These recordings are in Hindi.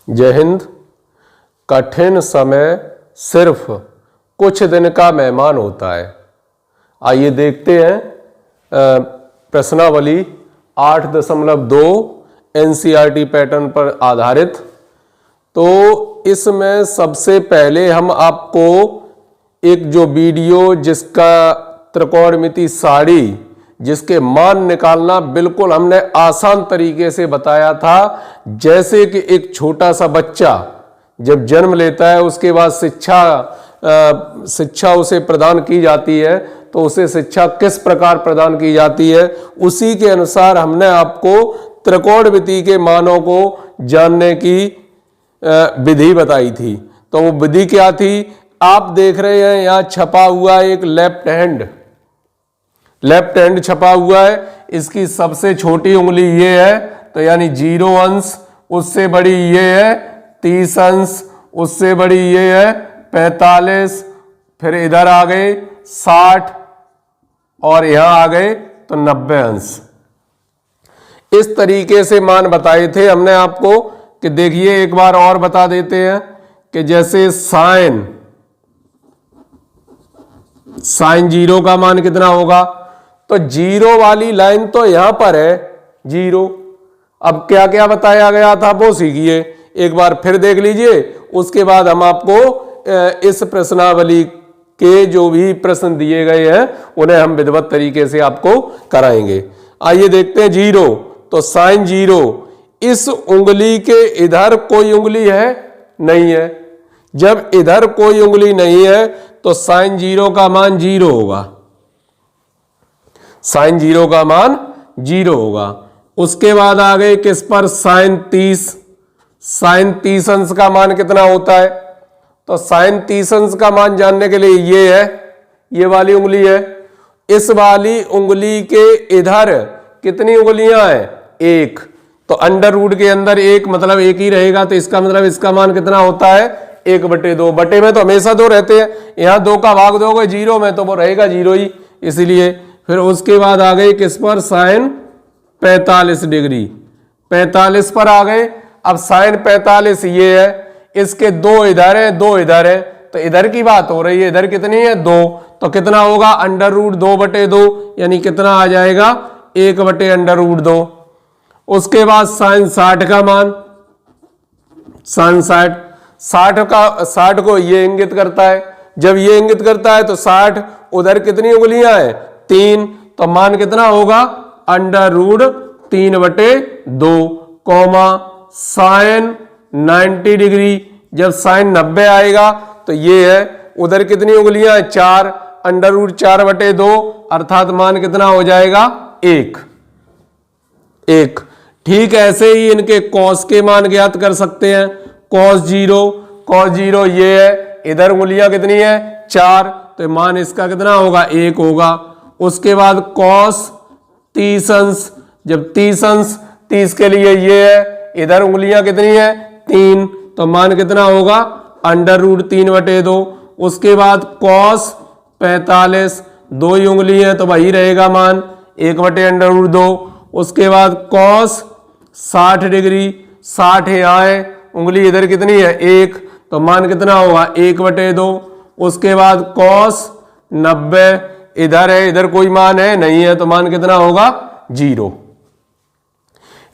जय हिंद। कठिन समय सिर्फ कुछ दिन का मेहमान होता है। आइए देखते हैं प्रश्नावली 8.2 एनसीईआरटी पैटर्न पर आधारित। तो इसमें सबसे पहले हम आपको एक जो वीडियो जिसका त्रिकोणमिति साड़ी जिसके मान निकालना बिल्कुल हमने आसान तरीके से बताया था। जैसे कि एक छोटा सा बच्चा जब जन्म लेता है उसके बाद शिक्षा उसे प्रदान की जाती है, तो उसे शिक्षा किस प्रकार प्रदान की जाती है उसी के अनुसार हमने आपको त्रिकोणमिति के मानों को जानने की विधि बताई थी। तो वो विधि क्या थी? आप देख रहे हैं यहाँ छपा हुआ एक लेफ्ट हैंड छपा हुआ है। इसकी सबसे छोटी उंगली ये है, तो यानी 0 अंश, उससे बड़ी ये है 30 अंश, उससे बड़ी ये है 45, फिर इधर आ गए 60 और यहां आ गए तो 90 अंश। इस तरीके से मान बताए थे हमने आपको कि देखिए एक बार और बता देते हैं कि जैसे साइन 0 का मान कितना होगा? तो 0 वाली लाइन तो यहां पर है 0। अब क्या क्या बताया गया था वो सीखिए, एक बार फिर देख लीजिए। उसके बाद हम आपको इस प्रश्नावली के जो भी प्रश्न दिए गए हैं उन्हें हम विधिवत तरीके से आपको कराएंगे। आइए देखते हैं 0। तो साइन 0, इस उंगली के इधर कोई उंगली है? नहीं है। जब इधर कोई उंगली नहीं है तो साइन 0 का मान 0 होगा। साइन 0 का मान 0 होगा। उसके बाद आ गए किस पर? साइन 30। साइन 30 अंश का मान कितना होता है? तो साइन 30 अंश का मान जानने के लिए ये है, ये वाली उंगली है। इस वाली उंगली के इधर कितनी उंगलियां हैं? 1। तो अंडर रूट के अंदर 1 मतलब 1 ही रहेगा, तो इसका मतलब इसका मान कितना होता है? 1/2। बटे में तो हमेशा 2 रहते हैं, यहां 2 का भाग दोगे 0 में तो वो रहेगा 0 ही, इसलिए। फिर उसके बाद आ गए किस पर? Sign 45 degree. 45 पर आ गए। अब साइन 45 ये है, इसके 2 इधर है 2 इधर है, तो इधर की बात हो रही है। इधर कितनी है? 2। तो कितना होगा? अंडर रूट 2/2, यानी कितना आ जाएगा? 1/√2। उसके बाद साइन 60 का मान, साइन 60 को ये इंगित करता है। जब ये इंगित करता है तो 60 उधर कितनी उंगलियां हैं? 3। तो मान कितना होगा? √3/2 कॉमा साइन 90 डिग्री। जब साइन 90 आएगा तो ये है, उधर कितनी उंगलियां हैं? 4, √4/2 अर्थात मान कितना हो जाएगा? 1। ठीक ऐसे ही इनके कॉस के मान ज्ञात कर सकते हैं। कॉस 0 ये है, इधर उंगलियां कितनी है? 4, तो मान इसका कितना होगा? 1 होगा। उसके बाद कॉस 30 अंश, जब 30 अंश 30 के लिए ये है, इधर उंगलियां कितनी है? 3, तो मान कितना होगा? √3/2। उसके बाद कॉस 45, 2 ही उंगली है तो वही रहेगा मान 1/√2। उसके बाद कॉस 60 डिग्री, 60 यहाँ है, उंगली इधर कितनी है? 1, तो मान कितना होगा? 1/2। उसके बाद कॉस 90 इधर है, इधर कोई मान है? नहीं है, तो मान कितना होगा? 0।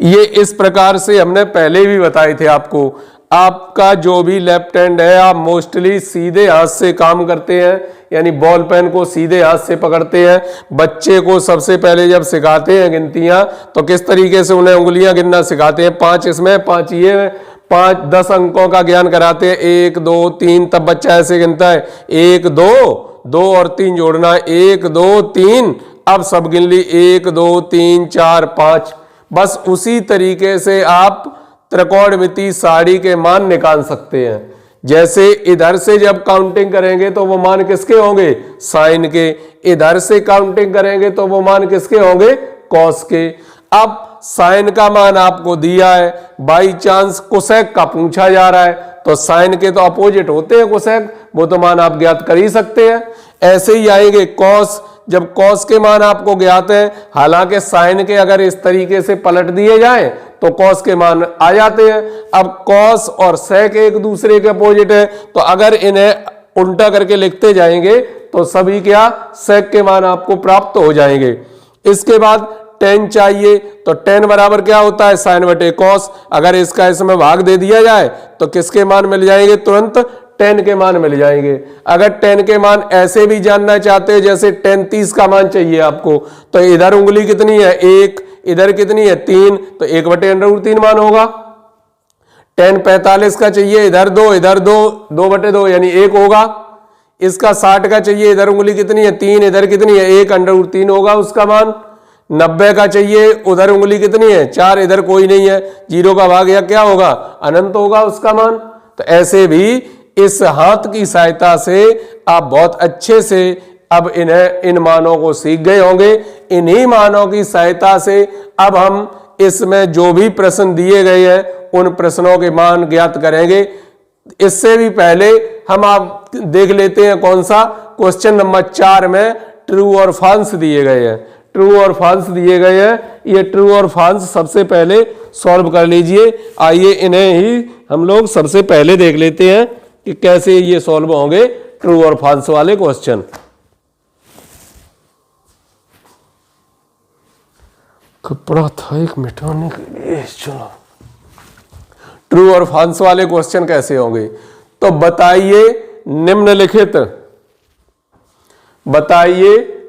ये इस प्रकार से हमने पहले भी बताए थे आपको। आपका जो भी लेफ्ट हैंड है, आप मोस्टली सीधे हाथ से काम करते हैं, यानी बॉल पेन को सीधे हाथ से पकड़ते हैं। बच्चे को सबसे पहले जब सिखाते हैं गिनतियां तो किस तरीके से उन्हें उंगलियां गिनना सिखाते हैं? 5 इसमें 5 ये में, 5 10 अंकों का ज्ञान कराते हैं। 1 2 3, तब बच्चा ऐसे गिनता है 1 2 और 3 जोड़ना, 1 2 3। अब सब गिन ली 1 2 3 4 5। बस उसी तरीके से आप त्रिकोणमिति साड़ी के मान निकाल सकते हैं। जैसे इधर से जब काउंटिंग करेंगे तो वो मान किसके होंगे? साइन के। इधर से काउंटिंग करेंगे तो वो मान किसके होंगे? कॉस के। अब साइन का मान आपको दिया है, बाई चांस कोसेक का पूछा जा रहा है, तो साइन के तो अपोजिट होते हैं कोसेक, वो तो मान आप ज्ञात कर ही सकते हैं। ऐसे ही आएंगे कॉस, जब कॉस के मान आपको ज्ञात है, हालांकि साइन के अगर इस तरीके से पलट दिए जाएं तो कॉस के मान आ जाते हैं। अब कॉस और सेक एक दूसरे के अपोजिट है, तो अगर इन्हें उल्टा करके लिखते जाएंगे तो सभी क्या सेक के मान आपको प्राप्त हो जाएंगे। इसके बाद टेन चाहिए, तो टेन बराबर क्या होता है साइन बटे कॉस। अगर इसका इसमें भाग दे दिया जाए तो किसके मान मिल जाएंगे, तुरंत टेन के मान मिल जाएंगे। अगर टेन के मान ऐसे भी जानना चाहते हैं, जैसे टेन 30 का मान चाहिए आपको, तो इधर उंगली कितनी है 1, इधर कितनी है 3, तो 1/√3 मान होगा। टेन 45 का चाहिए, इधर 2 इधर 2, 2/2 यानी 1 होगा। इसका 60 का चाहिए, इधर उंगली कितनी है 3, इधर कितनी है 1/√3 होगा उसका मान। 90 का चाहिए, उधर उंगली कितनी है 4, इधर कोई नहीं है, 0 का भाग या क्या होगा अनंत होगा उसका मान। तो ऐसे भी इस हाथ की सहायता से आप बहुत अच्छे से अब इन मानों को सीख गए होंगे। इन्हीं मानों की सहायता से अब हम इसमें जो भी प्रश्न दिए गए हैं उन प्रश्नों के मान ज्ञात करेंगे। इससे भी पहले हम आप देख लेते हैं कौन सा क्वेश्चन नंबर 4 में ट्रू और फॉल्स दिए गए हैं। ट्रू और फॉल्स दिए गए हैं, ये ट्रू और फॉल्स सबसे पहले सॉल्व कर लीजिए। आइए इन्हें ही हम लोग सबसे पहले देख लेते हैं कि कैसे ये सॉल्व होंगे ट्रू और फॉल्स वाले क्वेश्चन। कपड़ा था एक मिटाने के लिए, चलो ट्रू और फॉल्स वाले क्वेश्चन कैसे होंगे। तो बताइए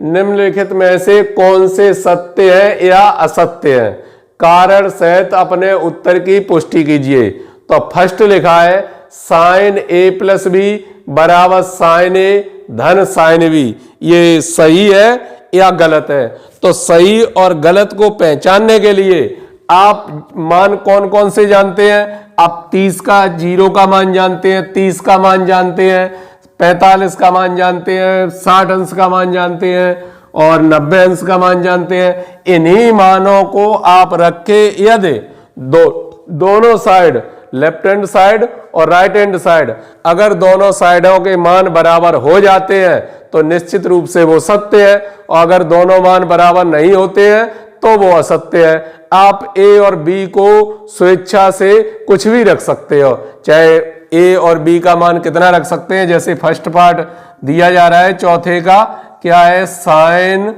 निम्नलिखित में से कौन से सत्य है या असत्य है, कारण सहित अपने उत्तर की पुष्टि कीजिए। तो फर्स्ट लिखा है साइन ए प्लस बी बराबर साइन ए धन साइन बी, ये सही है या गलत है। तो सही और गलत को पहचानने के लिए आप मान कौन कौन से जानते हैं, आप 30 का 0 का मान जानते हैं, 30 का मान जानते हैं, 45 का मान जानते हैं, 60 अंश का मान जानते हैं और 90 अंश का मान जानते हैं। इन्हीं मानों को आप रखे यदि दोनों साइड लेफ्ट हैंड साइड और राइट हैंड साइड अगर दोनों साइडों के मान बराबर हो जाते हैं तो निश्चित रूप से वो सत्य है, और अगर दोनों मान बराबर नहीं होते हैं तो वो असत्य है। आप ए और बी को स्वेच्छा से कुछ भी रख सकते हो, चाहे ए और बी का मान कितना रख सकते हैं। जैसे फर्स्ट पार्ट दिया जा रहा है चौथे का, क्या है साइन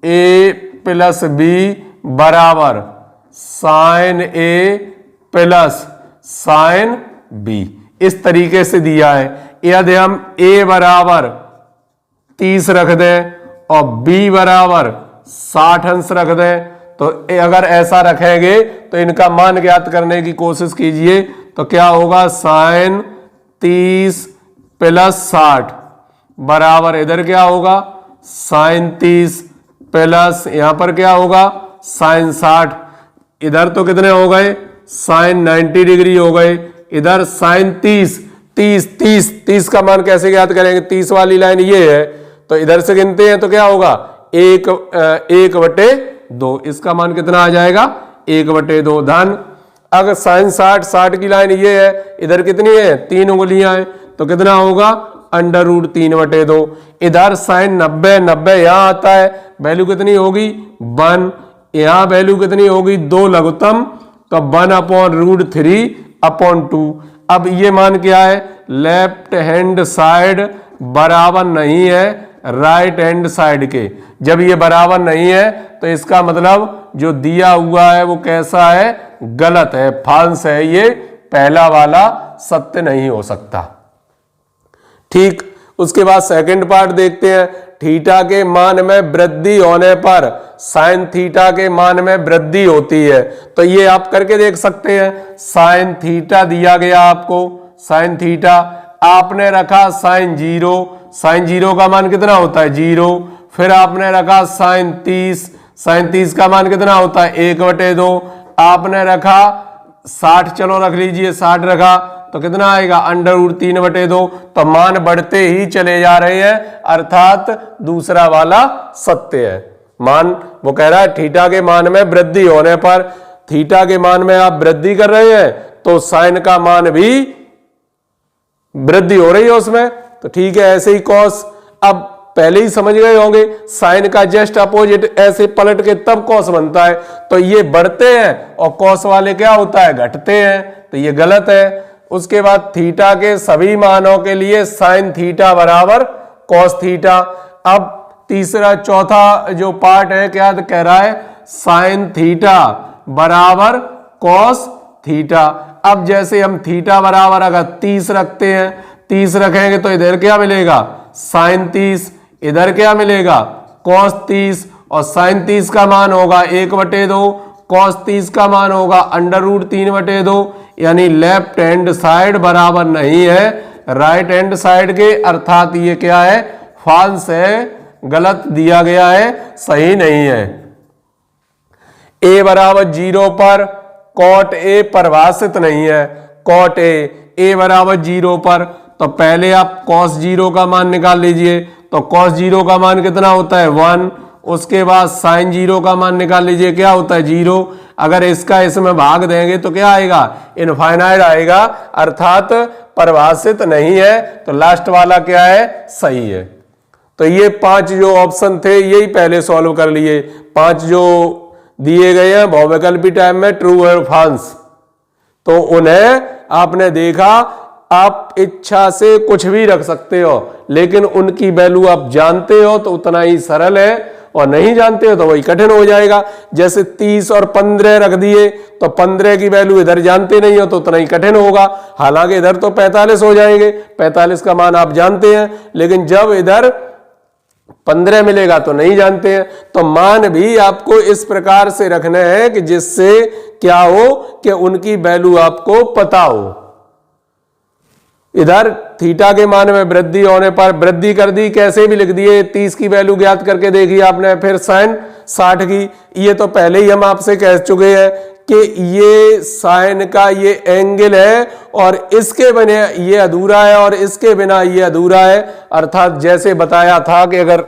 ए प्लस बी बराबर साइन ए प्लस साइन बी, इस तरीके से दिया है। यदि हम ए बराबर 30 रख दें और बी बराबर 60 अंश रख दें, तो अगर ऐसा रखेंगे तो इनका मान ज्ञात करने की कोशिश कीजिए। तो क्या होगा साइन 30 प्लस 60 बराबर इधर क्या होगा साइन 30 प्लस यहां पर क्या होगा साइन 60, इधर तो कितने हो गए साइन 90 डिग्री हो गए, इधर साइन 30 का मान कैसे ज्ञात करेंगे, 30 वाली लाइन ये है तो इधर से गिनते हैं तो क्या होगा 1/2, इसका मान कितना आ जाएगा 1/2 धन। अगर साइन 60 की लाइन ये है, इधर कितनी है 3 उंगलियां हैं तो कितना होगा √3/2। इधर साइन 90 यहां आता है, वैल्यू कितनी होगी 1, यहां वैल्यू कितनी होगी 2 लघुत्तम, तो 1/√3/2। अब ये मान क्या है, लेफ्ट हैंड साइड बराबर नहीं है राइट हैंड साइड के। जब ये बराबर नहीं है तो इसका मतलब जो दिया हुआ है वो कैसा है, गलत है, फॉल्स है, ये पहला वाला सत्य नहीं हो सकता। ठीक, उसके बाद सेकंड पार्ट देखते हैं। थीटा के मान में वृद्धि होने पर साइन थीटा के मान में वृद्धि होती है, तो ये आप करके देख सकते हैं। साइन थीटा दिया गया आपको, साइन थीटा आपने रखा साइन 0 का मान कितना होता है 0, फिर आपने रखा साइन 30 का मान कितना होता है 1/2, आपने रखा 60, चलो रख लीजिए 60 रखा तो कितना आएगा √3/2। तो मान बढ़ते ही चले जा रहे हैं, अर्थात दूसरा वाला सत्य है। मान वो कह रहा है थीटा के मान में वृद्धि होने पर, थीटा के मान में आप वृद्धि कर रहे हैं तो साइन का मान भी वृद्धि हो रही है उसमें, तो ठीक है। ऐसे ही कॉस, अब पहले ही समझ गए होंगे, साइन का जस्ट अपोजिट ऐसे पलट के तब कॉस बनता है, तो ये बढ़ते हैं और कॉस वाले क्या होता है, घटते हैं, तो ये गलत है। उसके बाद थीटा के सभी मानों के लिए साइन थीटा बराबर कॉस थीटा। अब तीसरा चौथा जो पार्ट है क्या कह रहा है, साइन थीटा बराबर कॉस थीटा। अब जैसे हम थीटा बराबर अगर 30 रखते हैं, 30 रखेंगे तो इधर क्या मिलेगा, साइन 30, इधर क्या मिलेगा, कॉस 30, और साइन 30 का मान होगा 1/2, कॉस 30 का मान होगा √3/2, यानी लेफ्ट हैंड साइड बराबर नहीं है राइट हैंड साइड के, अर्थात ये क्या है, फॉल्स है, गलत दिया गया है, सही नहीं है। a बराबर 0 पर कॉट a परिभाषित नहीं है, कॉट a बराबर 0 पर, तो पहले आप कॉस 0 का मान निकाल लीजिए, तो कॉस 0 का मान कितना होता है 1, उसके बाद साइन 0 का मान निकाल लीजिए, क्या होता है 0, अगर इसका इसमें भाग देंगे तो क्या आएगा, इनफाइनाइट आएगा, अर्थात परिभाषित नहीं है, तो लास्ट वाला क्या है, सही है। तो ये 5 जो ऑप्शन थे यही पहले सॉल्व कर लिए, 5 जो दिए गए हैं बहुविकल्पी टाइप में ट्रू और फॉल्स, तो उन्हें आपने देखा, आप इच्छा से कुछ भी रख सकते हो, लेकिन उनकी वैल्यू आप जानते हो तो उतना ही सरल है, और नहीं जानते हो तो वही कठिन हो जाएगा। जैसे 30 और 15 रख दिए, तो 15 की वैल्यू इधर जानते नहीं हो तो उतना ही कठिन होगा, हालांकि इधर तो 45 हो जाएंगे, 45 का मान आप जानते हैं, लेकिन जब इधर 15 मिलेगा तो नहीं जानते हैं। तो मान भी आपको इस प्रकार से रखने हैं कि जिससे क्या हो कि उनकी वैल्यू आपको पता हो। इधर थीटा के मान में वृद्धि होने पर वृद्धि कर दी, कैसे भी लिख दिए, 30 की वैल्यू ज्ञात करके देखी आपने, फिर साइन 60 की, ये तो पहले ही हम आपसे कह चुके हैं कि ये साइन का ये एंगल है और इसके बिना ये अधूरा है और इसके बिना ये अधूरा है, अर्थात जैसे बताया था कि अगर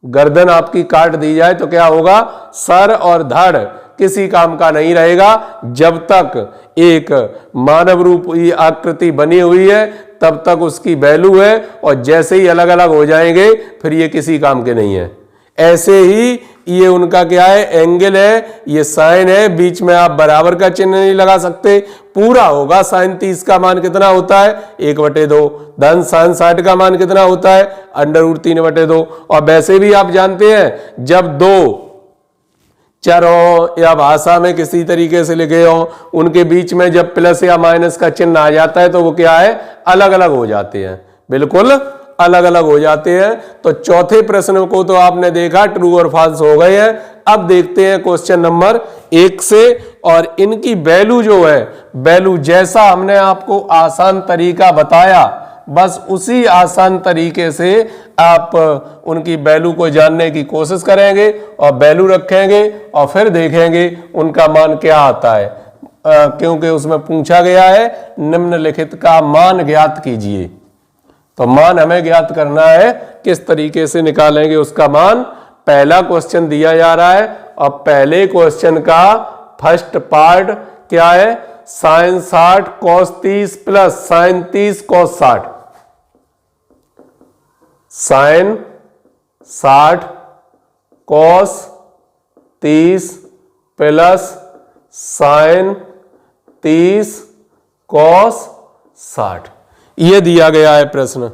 गर्दन आपकी काट दी जाए तो क्या होगा, सर और धड़ किसी काम का नहीं रहेगा, जब तक एक मानव रूप आकृति बनी हुई है तब तक उसकी वैल्यू है, और जैसे ही अलग अलग हो जाएंगे फिर ये किसी काम के नहीं है। ऐसे ही ये उनका क्या है, एंगल है, ये साइन है, बीच में आप बराबर का चिन्ह नहीं लगा सकते, पूरा होगा। साइन 30 का मान कितना होता है 1/2, धन साइन 60 का मान कितना होता है √3/2। और वैसे भी आप जानते हैं जब दो चर हो या भाषा में किसी तरीके से लिखे हो, उनके बीच में जब प्लस या माइनस का चिन्ह आ जाता है तो वो क्या है, अलग अलग हो जाते हैं, बिल्कुल अलग अलग हो जाते हैं। तो चौथे प्रश्न को तो आपने देखा ट्रू और फॉल्स हो गए हैं। अब देखते हैं क्वेश्चन नंबर 1 से, और इनकी वैल्यू जो है, वैल्यू जैसा हमने आपको आसान तरीका बताया बस उसी आसान तरीके से आप उनकी वैल्यू को जानने की कोशिश करेंगे और वैल्यू रखेंगे और फिर देखेंगे उनका मान क्या आता है, क्योंकि उसमें पूछा गया है निम्नलिखित का मान ज्ञात कीजिए। तो मान हमें ज्ञात करना है, किस तरीके से निकालेंगे उसका मान। पहला क्वेश्चन दिया जा रहा है और पहले क्वेश्चन का फर्स्ट पार्ट क्या है, sine 60 cos 30 plus sine 30 cos 60। Sine 60 cos 30 plus sine 30 cos 60, ये दिया गया है प्रश्न।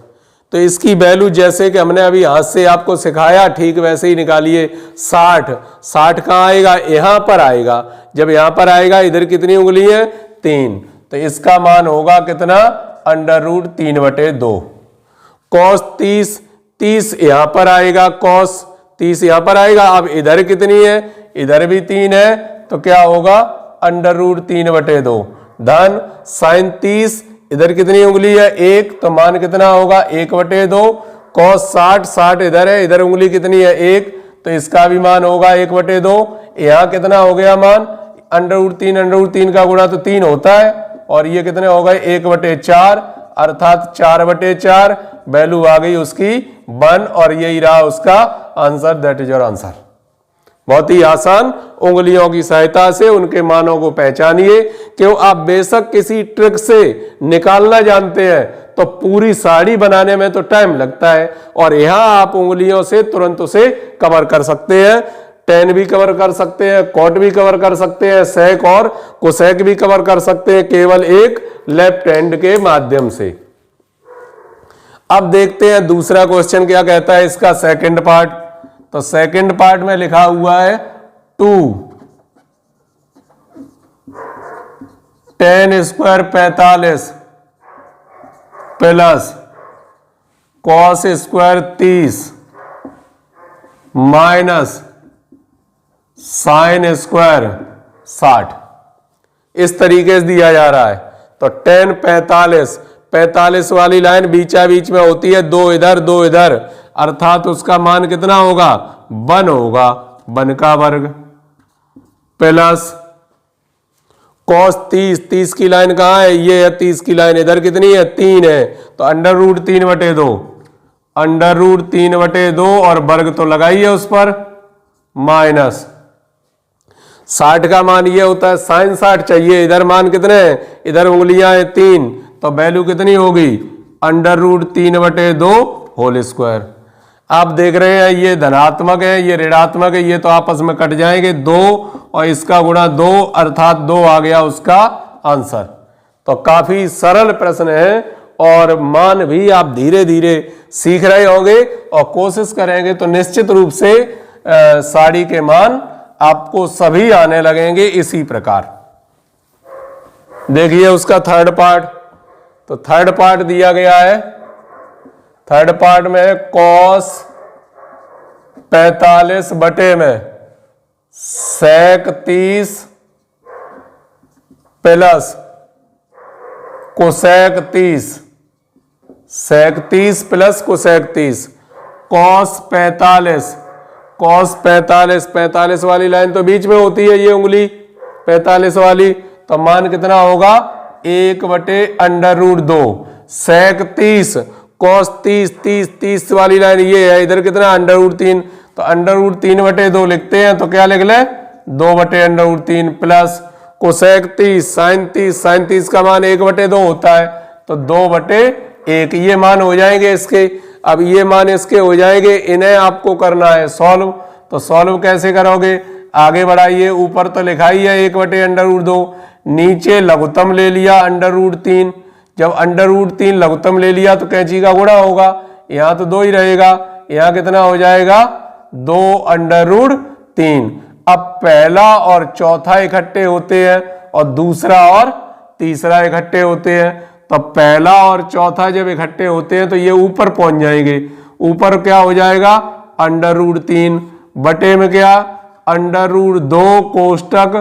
तो इसकी वैल्यू जैसे कि हमने अभी हाथ से आपको सिखाया ठीक वैसे ही निकालिए। 60 कहाँ आएगा, यहां पर आएगा, जब यहां पर आएगा इधर कितनी उंगली है 3, तो इसका मान होगा कितना √3/2। कॉस 30 यहां पर आएगा, कॉस 30 यहां पर आएगा, अब इधर कितनी है, इधर भी 3 है, तो क्या होगा √3/2। धन साइन 30 इधर कितनी उंगली है 1, तो मान कितना होगा 1/2। कॉस 60 इधर है, इधर उंगली कितनी है 1, तो इसका भी मान होगा 1/2। यहां कितना हो गया मान √3 का गुणा तो 3 होता है, और ये कितने हो गए 1/4, अर्थात 4/4। वैल्यू आ गई उसकी 1, और यही रहा उसका answer, that is your answer. बहुत ही आसान उंगलियों की सहायता से उनके मानों को पहचानिए। क्यों, आप बेशक किसी ट्रिक से निकालना जानते हैं तो पूरी साड़ी बनाने में तो टाइम लगता है, और यहां आप उंगलियों से तुरंत उसे कवर कर सकते हैं। टेन भी कवर कर सकते हैं, कॉट भी कवर कर सकते हैं, सेक और कोसेक भी कवर कर सकते हैं, केवल एक लेफ्ट हैंड के माध्यम से। अब देखते हैं दूसरा क्वेश्चन क्या कहता है इसका सेकंड पार्ट। तो सेकंड पार्ट में लिखा हुआ है 2 10 square 45 plus cos square 30 minus sine square 60 इस तरीके से दिया जा रहा है। तो 10 45 वाली लाइन बीचा बीच में होती है, 2 इधर 2 इधर, अर्थात उसका मान कितना होगा 1 होगा, 1 का वर्ग, प्लस कॉस 30 की लाइन कहां है, ये है 30 की लाइन, इधर कितनी है 3 है, तो अंडर रूट 3/2, अंडर रूट 3/2 और वर्ग तो लगाइए उस पर, माइनस 60 का मान ये होता है साइन 60 चाहिए, इधर मान कितने हैं, इधर उंगलियां हैं 3, तो वैल्यू कितनी होगी अंडर रूट 3/2 होल स्क्वायर। आप देख रहे हैं ये धनात्मक है, ये ऋणात्मक है, ये तो आपस में कट जाएंगे, 2 और इसका गुणा 2 अर्थात 2 आ गया उसका आंसर। तो काफी सरल प्रश्न है और मान भी आप धीरे धीरे सीख रहे होंगे और कोशिश करेंगे तो निश्चित रूप से साड़ी के मान आपको सभी आने लगेंगे इसी प्रकार। देखिए उसका थर्ड पार्ट। तो थर्ड पार्ट दिया गया है, थर्ड पार्ट में कॉस 45 बटे में सेक 30 प्लस कोसेक 30, सेक 30 प्लस कोसेक 30, कॉस 45 वाली लाइन तो बीच में होती है ये उंगली 45 वाली, तो मान कितना होगा 1/√2, सेक 30 कॉस 30 वाली लाइन ये है, इधर कितना अंडर√3, तो अंडर√3/2 लिखते हैं, तो क्या लिख ले 2/√3 प्लस कोसेक 30 साइन 30 का मान 1/2 होता है, तो 2/1 ये मान हो जाएंगे इसके। अब ये मान इसके हो जाएंगे, इन्हें आपको करना है सॉल्व। तो सॉल्व कैसे करोगे, आगे बढ़ाइए, ऊपर तो लिखा ही है 1/√2, नीचे लघुत्तम ले लिया अंडर√3, जब अंडर√3 लघुत्तम ले लिया तो कैंची का गुणा होगा, यहां तो 2 ही रहेगा, यहां कितना हो जाएगा 2√3। अब पहला और चौथा इकट्ठे होते हैं और दूसरा और तीसरा इकट्ठे होते हैं, तो पहला और चौथा जब इकट्ठे होते हैं तो ये ऊपर पहुंच जाएंगे, ऊपर क्या हो जाएगा अंडर√3 बटे में क्या अंडर√2 कोष्टक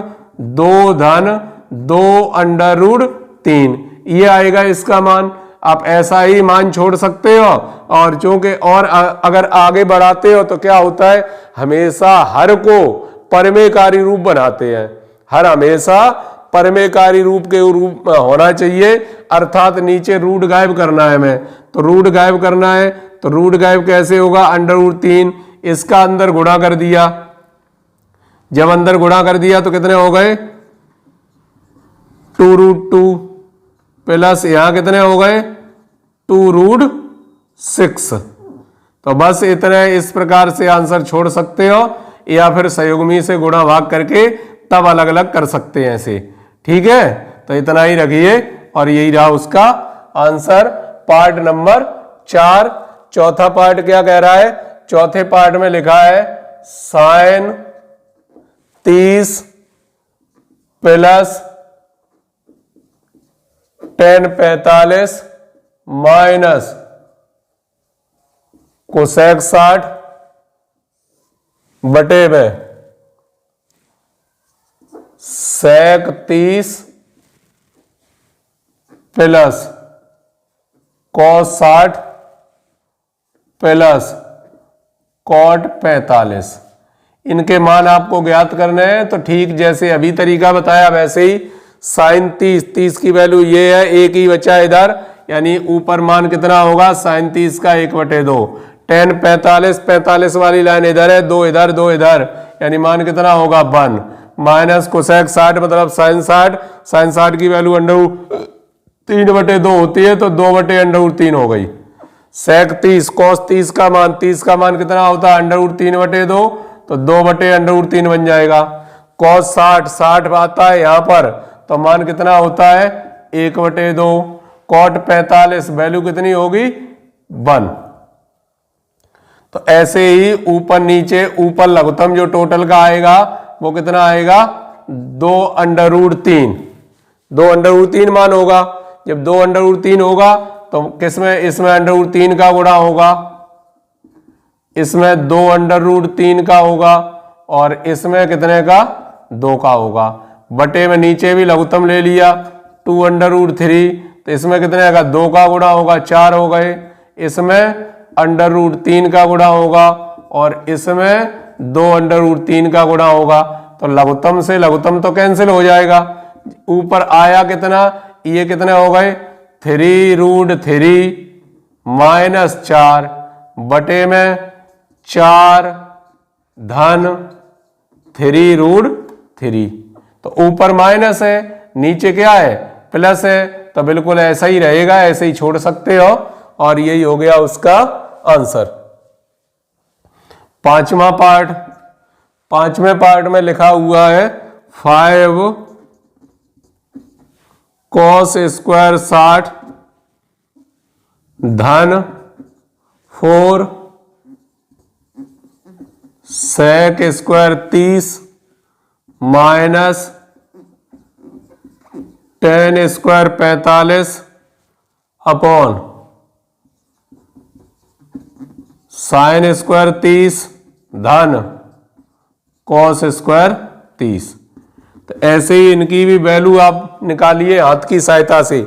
2 धन 2 अंडर√3, ये आएगा इसका मान। आप ऐसा ही मान छोड़ सकते हो, और चूंकि और अगर आगे बढ़ाते हो तो क्या होता है, हमेशा हर को परमेयकारी रूप बनाते हैं, हर हमेशा परमेयकारी रूप के रूप में होना चाहिए, अर्थात नीचे रूट गायब करना है हमें, तो रूट गायब करना है, तो रूट गायब कैसे होगा अंडर√3, इसका अंदर गुणा कर दिया, जब अंदर गुणा कर दिया तो कितने हो गए 2√2 प्लस यहां कितने हो गए 2√6। तो बस इतने, इस प्रकार से आंसर छोड़ सकते हो या फिर संयुग्मी से गुणा भाग करके तब अलग अलग कर सकते हैं इसे, ठीक है। तो इतना ही रखिए और यही रहा उसका आंसर पार्ट नंबर 4। चौथा पार्ट क्या कह रहा है, चौथे पार्ट में लिखा है sine 30 plus tan 45 minus cosec 60 बटे में sec 30 plus cos 60 plus cot 45। इनके मान आपको ज्ञात करने हैं, तो ठीक जैसे अभी तरीका बताया वैसे ही साइन 30 की वैल्यू ये है, एक ही बचा इधर, यानी ऊपर मान कितना होगा साइन 30 का 1/2, tan 45 वाली लाइन इधर है, 2 इधर 2 इधर, यानी मान कितना होगा 1 माइनस कोसेक 60 मतलब साइन 60 की वैल्यू √3/2 होती है तो 2/√3 हो गई। सेक 30 कॉस 30 का मान कितना होता है √3/2 तो 2/√3 बन जाएगा। कॉस 60 आता है यहाँ पर तो मान कितना होता है 1/2। कॉट 45 वैल्यू कितनी होगी 1। तो ऐसे ही ऊपर नीचे ऊपर लघुत्तम जो टोटल का आएगा वो कितना आएगा 2√3 2√3 मान होगा। जब 2√3 होगा तो किसमें इसमें √3 का गुणा होगा, इसमें 2√3 का होगा और इसमें कितने का 2 का होगा। बटे में नीचे भी लघुत्तम ले लिया 2√3 तो इसमें कितने का 2 का गुणा होगा 4 हो गए। इसमें √3 का गुणा होगा और इसमें 2√3 का गुणा होगा। तो लघुत्तम से लघुत्तम तो कैंसिल हो जाएगा। ऊपर आया कितना, ये कितने हो गए 3√3 माइनस 4 बटे में 4 धन 3√3। तो ऊपर माइनस है नीचे क्या है प्लस है तो बिल्कुल ऐसा ही रहेगा, ऐसे ही छोड़ सकते हो और यही हो गया उसका आंसर। पांचवें पार्ट में लिखा हुआ है 5 cos स्क्वायर 60 धन 4 sec square 30 minus tan square 45 upon sin square 30 धन cos स्क्वायर 30। तो ऐसे ही इनकी भी वैल्यू आप निकालिए हाथ की सहायता से।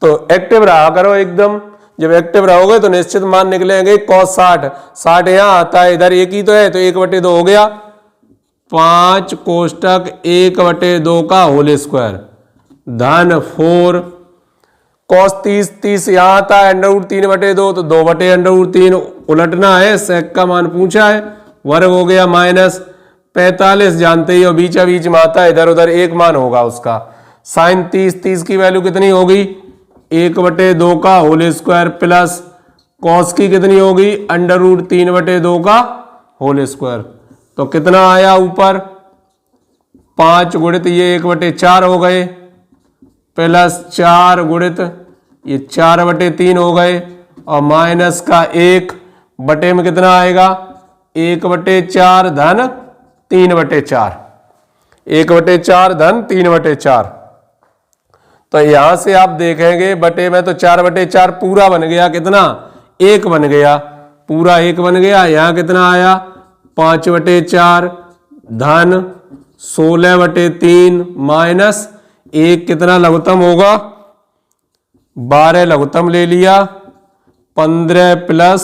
तो एक्टिव रहा करो एकदम, जब एक्टिव रहोगे तो निश्चित मान निकलेंगे। cos 60 यहां आता है, इधर एक ही तो है तो 1/2 हो गया। 5 कोष्टक 1/2 का होल स्क्वायर धन 4 cos 30 यहां आता है √3/2 तो 2/√3 उलटना है। सेक का मान पूछा है वर्ग हो गया माइनस 45 जानते ही हो बीचा बीच में आता है, इधर उधर एक मान होगा उसका। साइन 30 की वैल्यू कितनी होगी 1/2 का होल स्क्वायर प्लस कॉस की कितनी होगी √3/2 का होल स्क्वायर। तो कितना आया ऊपर 5 गुणित ये 1/4 हो गए प्लस 4 गुणित ये 4/3 हो गए और माइनस का 1 बटे में कितना आएगा 1/4 धन 3/4 1/4 धन 3/4। तो यहां से आप देखेंगे बटे में तो 4/4 पूरा बन गया, कितना 1 बन गया, पूरा 1 बन गया। यहां कितना आया 5/4 धन 16/3 माइनस 1 कितना लघुत्तम होगा 12 लघुत्तम ले लिया 15 प्लस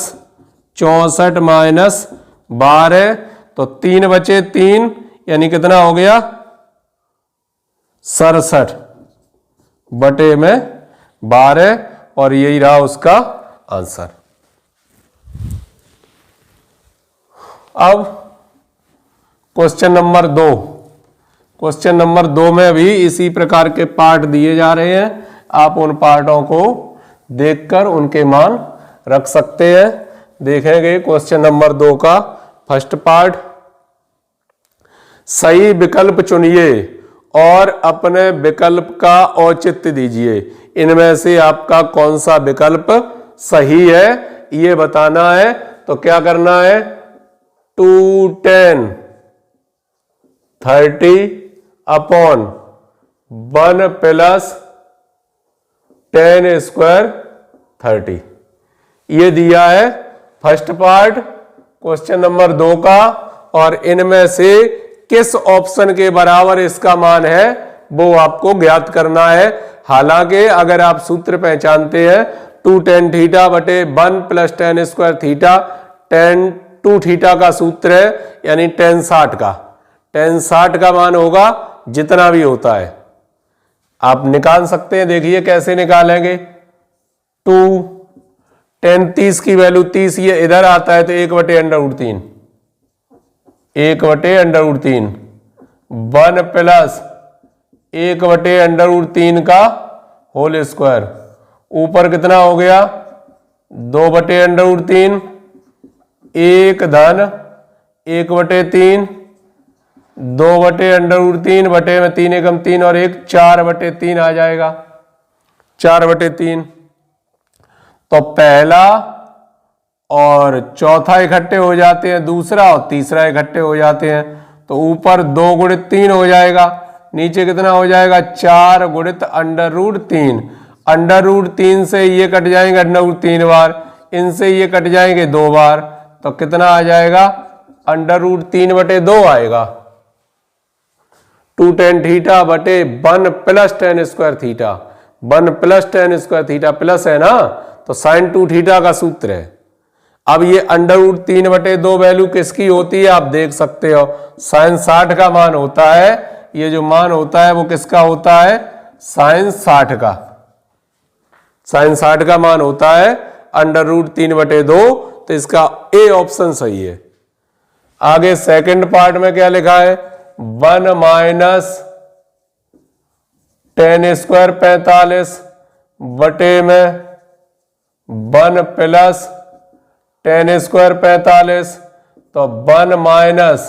64 माइनस 12 तो 3 बचे 3 यानी कितना हो गया 67 बटे में 12 और यही रहा उसका आंसर। अब क्वेश्चन नंबर 2, क्वेश्चन नंबर 2 में भी इसी प्रकार के पार्ट दिए जा रहे हैं। आप उन पार्टों को देखकर उनके मान रख सकते हैं। देखेंगे क्वेश्चन नंबर 2 का फर्स्ट पार्ट, सही विकल्प चुनिए और अपने विकल्प का औचित्य दीजिए। इनमें से आपका कौन सा विकल्प सही है ये बताना है। तो क्या करना है 2 10 30 अपॉन 1 प्लस 10 स्क्वायर 30 ये दिया है फर्स्ट पार्ट क्वेश्चन नंबर 2 का। और इनमें से किस ऑप्शन के बराबर इसका मान है वो आपको ज्ञात करना है। हालांकि अगर आप सूत्र पहचानते हैं 2 tan थीटा बटे 1 plus 10 square theta, tan 2 theta का सूत्र है यानी tan 60 का मान होगा जितना भी होता है आप निकाल सकते हैं। देखिए कैसे निकालेंगे 2 tan 30 की वैल्यू 30 ये इधर आता है तो 1/√3 1/√3 1 प्लस 1/√3 का होल स्क्वायर, ऊपर कितना हो गया 2/√3, 1 धन 1/3, 2/√3 बटे में 3 एकम 3 और 1 4/3 आ जाएगा, 4/3। तो पहला और चौथा इकट्ठे हो जाते हैं, दूसरा और तीसरा इकट्ठे हो जाते हैं, तो ऊपर 2 गुणित 3 हो जाएगा, नीचे कितना हो जाएगा 4 गुणित √3। √3 से ये कट जाएंगे √3 बार, इनसे ये कट जाएंगे 2 बार, तो कितना आ जाएगा √3/2 आएगा। 2 tan थीटा बटे 1 plus tan square theta, 1 plus tan square theta plus है ना, तो sin 2 थीटा का सूत्र है। अब ये √3/2 वैल्यू किसकी होती है आप देख सकते हो, sin 60 का मान होता है, ये जो मान होता है वो किसका होता है sin 60 का, sin 60 का मान होता है √3/2, तो इसका ए ऑप्शन सही है। आगे सेकंड पार्ट में क्या लिखा है 1 माइनस tan स्क्वायर 45 बटे में 1 प्लस tan स्क्वायर 45, तो 1 माइनस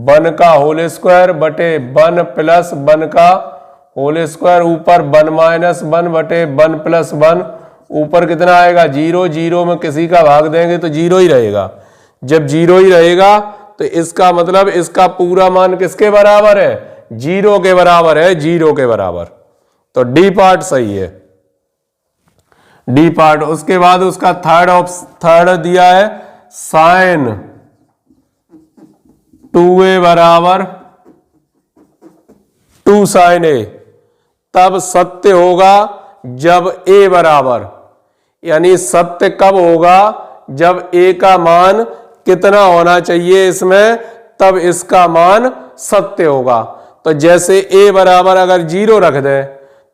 1 का होल स्क्वायर बटे 1 प्लस 1 का होल स्क्वायर, ऊपर 1 माइनस 1 बटे 1 प्लस 1, ऊपर कितना आएगा 0, 0 में किसी का भाग देंगे तो 0 ही रहेगा। जब 0 ही रहेगा तो इसका मतलब इसका पूरा मान किसके बराबर है 0 के बराबर है, 0 के बराबर, तो डी पार्ट सही है, डी पार्ट। उसके बाद उसका थर्ड दिया है साइन 2a बराबर 2 sin a, तब सत्य होगा जब a बराबर, यानी सत्य कब होगा जब a का मान कितना होना चाहिए इसमें, तब इसका मान सत्य होगा। तो जैसे a बराबर अगर 0 रख दे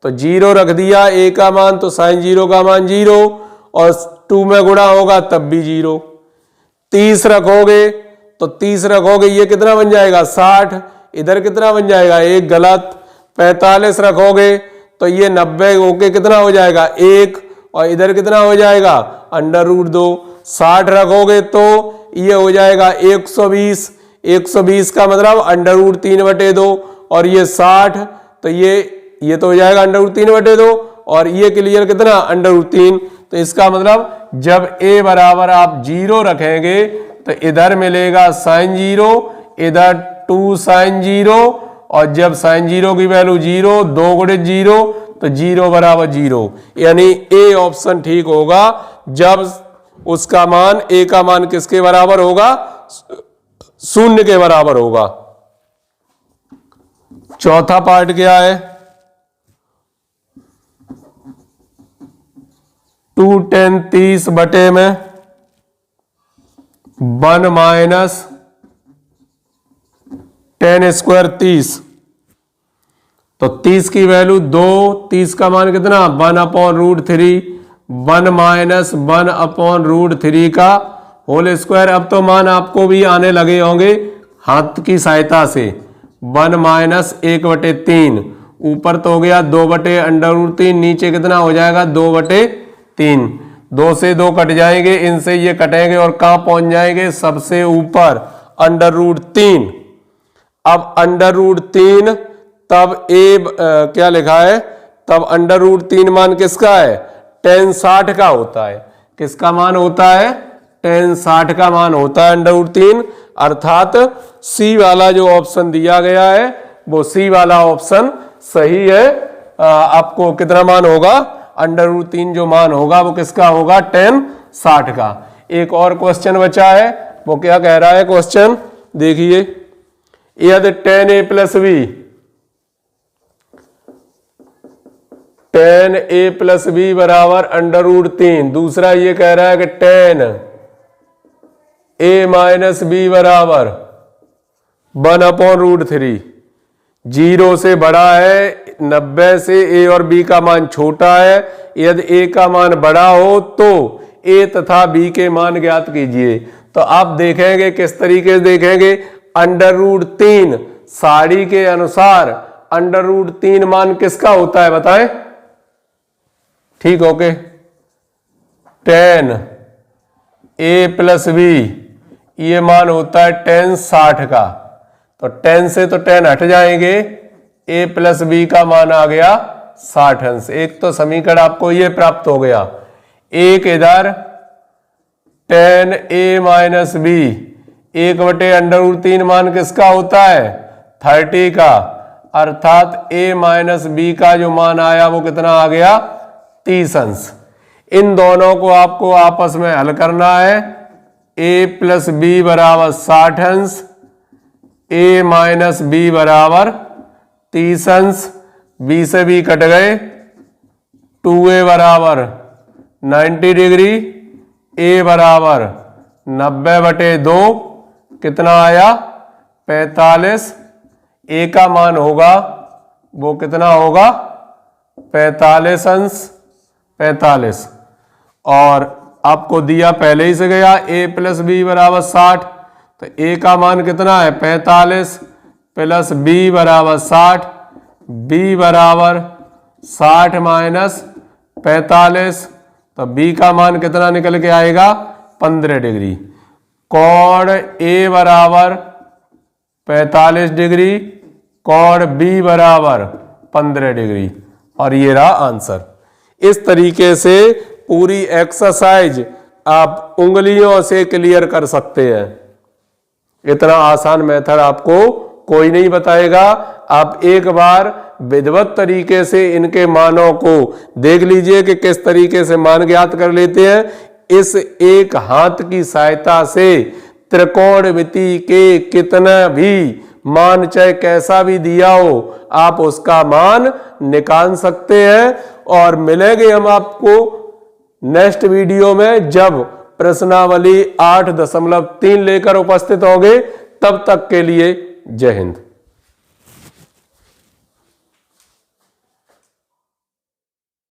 तो 0 रख दिया a का मान, तो sin 0 का मान 0 और 2 में गुणा होगा तब भी 0। 30 रखोगे तो 30 रखोगे ये कितना बन जाएगा 60, इधर कितना बन जाएगा 1 गलत। 45 रखोगे तो ये 90 होके कितना हो जाएगा 1 और इधर कितना हो जाएगा √2। 60 रखोगे तो ये हो जाएगा 120, 120 का मतलब √3/2 और ये 60, तो ये तो हो जाएगा √3/2 और ये क्लियर कितना √3। तो इसका मतलब जब a बराबर आप 0 रखेंगे तो इधर मिलेगा sin 0, इधर 2 sin 0, और जब sin 0 की वैल्यू 0, 2 गुणित 0 तो 0 बराबर 0, यानी ए ऑप्शन ठीक होगा जब उसका मान a का मान किसके बराबर होगा 0 के बराबर होगा। चौथा पार्ट क्या है 2 tan 30 बटे में 1 माइनस tan स्क्वायर 30, तो 30 की वैल्यू 2, 30 का मान कितना 1/√3, 1 माइनस 1/√3 का होल स्क्वायर। अब तो मान आपको भी आने लगे होंगे हाथ की सहायता से, 1 माइनस 1/3, ऊपर तो हो गया 2/√3, नीचे कितना हो जाएगा 2/3, 2 से 2 कट जाएंगे, इनसे ये कटेंगे और कहां पहुंच जाएंगे सबसे ऊपर √3। अब √3 तब क्या लिखा है, तब √3 मान किसका है tan 60 का होता है, किसका मान होता है tan 60 का मान होता है √3, अर्थात सी वाला जो ऑप्शन दिया गया है वो सी वाला ऑप्शन सही है। आपको कितना मान होगा √3 जो मान होगा वो किसका होगा tan 60 का। एक और क्वेश्चन बचा है, वो क्या कह रहा है क्वेश्चन देखिए, यदि tan a plus b, tan a plus b बराबर √3, दूसरा ये कह रहा है कि tan a माइनस b बराबर 1/√3, 0 से बड़ा है, 90 से a और b का मान छोटा है, यदि a का मान बड़ा हो तो a तथा b के मान ज्ञात कीजिए। तो आप देखेंगे किस तरीके से देखेंगे, √3 साड़ी के अनुसार √3 मान किसका होता है बताएं? ठीक, ओके। tan a + b ये मान होता है tan 60 का, तो tan से तो tan हट जाएंगे, a + b का मान आ गया 60 अंश। एक तो समीकरण आपको ये प्राप्त हो गया। एक इधर tan a - b 1/√3 मान किसका होता है? 30 का, अर्थात a - b का जो मान आया वो कितना आ गया? 30 अंश। इन दोनों को आपको आपस में हल करना है। a + b बराबर 60 अंश, a - b बराबर 30 अंश, b से b कट गए, 2a बराबर 90 डिग्री, a बराबर 90/2 कितना आया? 45। a का मान होगा वो कितना होगा? 45 अंश, 45। और आपको दिया पहले ही से गया a + b बराबर 60, तो a का मान कितना है? 45 + b बराबर 60, b बराबर 60 - 45, तो b का मान कितना निकल के आएगा? 15 डिग्री। कोण a बराबर 45 डिग्री, कोण b बराबर 15 डिग्री, और ये रहा आंसर। इस तरीके से पूरी एक्सरसाइज आप उंगलियों से क्लियर कर सकते हैं। इतना आसान मेथड आपको कोई नहीं बताएगा। आप एक बार विधिवत तरीके से इनके मानों को देख लीजिए कि किस तरीके से मान ज्ञात कर लेते हैं। इस एक हाथ की सहायता से त्रिकोणमिति के कितना भी मान, चाहे कैसा भी दिया हो, आप उसका मान निकाल सकते हैं। और मिलेंगे हम आपको नेक्स्ट वीडियो में, जब प्रश्नावली 8.3 लेकर उपस्थित होंगे। तब तक के लिए जय हिंद।